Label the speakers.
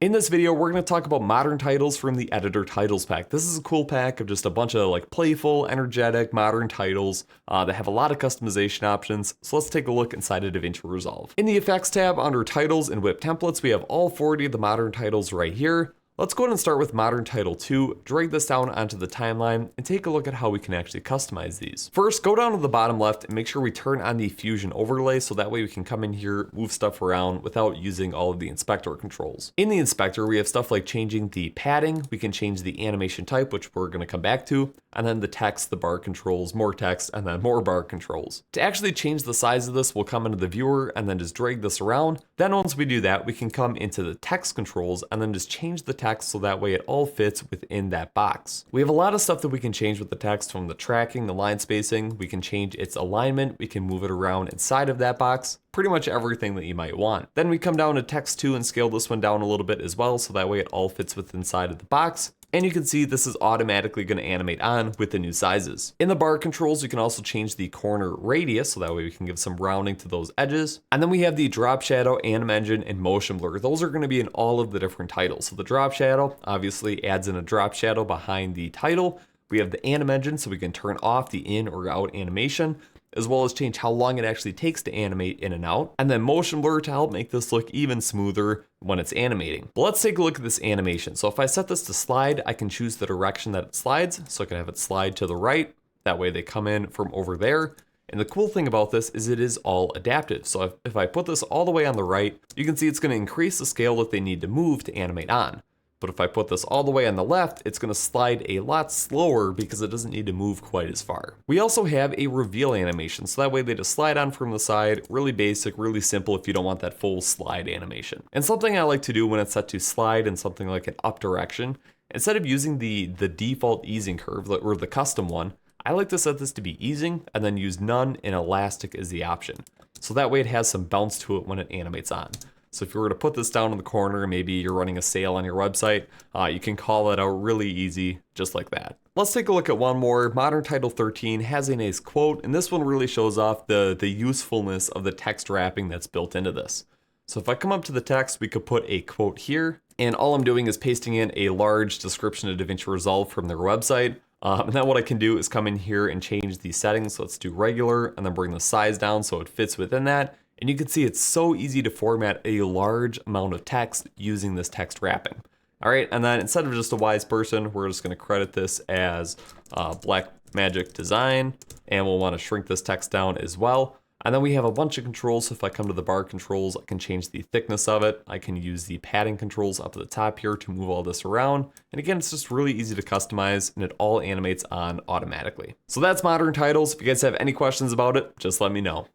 Speaker 1: In this video, we're going to talk about modern titles from the Editor Titles pack. This is a cool pack of just a bunch of like playful, energetic, modern titles that have a lot of customization options. So let's take a look inside of DaVinci Resolve. In the Effects tab under Titles and WippTemplates, we have all 40 of the modern titles right here. Let's go ahead and start with Modern Title 2, drag this down onto the timeline, and take a look at how we can actually customize these. First, go down to the bottom left and make sure we turn on the Fusion overlay so that way we can come in here, move stuff around without using all of the inspector controls. In the inspector, we have stuff like changing the padding, we can change the animation type, which we're going to come back to, and then the text, the bar controls, more text, and then more bar controls. To actually change the size of this, we'll come into the viewer and then just drag this around. Then once we do that, we can come into the text controls and then just change the text so that way it all fits within that box. We have a lot of stuff that we can change with the text, from the tracking, the line spacing, we can change its alignment, we can move it around inside of that box, pretty much everything that you might want. Then we come down to text 2 and scale this one down a little bit as well so that way it all fits within inside of the box. And you can see this is automatically going to animate on with the new sizes. In the bar controls, you can also change the corner radius, so that way we can give some rounding to those edges. And then we have the drop shadow, anim engine, and motion blur. Those are going to be in all of the different titles. So the drop shadow obviously adds in a drop shadow behind the title. We have the anim engine, so we can turn off the in or out animation, as well as change how long it actually takes to animate in and out. And then motion blur to help make this look even smoother when it's animating. But let's take a look at this animation. So if I set this to slide, I can choose the direction that it slides. So I can have it slide to the right. That way they come in from over there. And the cool thing about this is it is all adaptive. So if I put this all the way on the right, you can see it's going to increase the scale that they need to move to animate on. But if I put this all the way on the left, it's going to slide a lot slower because it doesn't need to move quite as far. We also have a reveal animation, so that way they just slide on from the side, really basic, really simple if you don't want that full slide animation. And something I like to do when it's set to slide in something like an up direction, instead of using the default easing curve or the custom one, I like to set this to be easing and then use none and elastic as the option. So that way it has some bounce to it when it animates on. So if you were to put this down in the corner, maybe you're running a sale on your website, you can call it out really easy, just like that. Let's take a look at one more. Modern Title 13 has a nice quote, and this one really shows off the usefulness of the text wrapping that's built into this. So if I come up to the text, we could put a quote here, and all I'm doing is pasting in a large description of DaVinci Resolve from their website. And then what I can do is come in here and change the settings. So let's do regular, and then bring the size down so it fits within that. And you can see it's so easy to format a large amount of text using this text wrapping. All right, and then instead of just a wise person, we're just gonna credit this as Black Magic Design, and we'll wanna shrink this text down as well. And then we have a bunch of controls. So if I come to the bar controls, I can change the thickness of it. I can use the padding controls up at the top here to move all this around. And again, it's just really easy to customize and it all animates on automatically. So that's modern titles. If you guys have any questions about it, just let me know.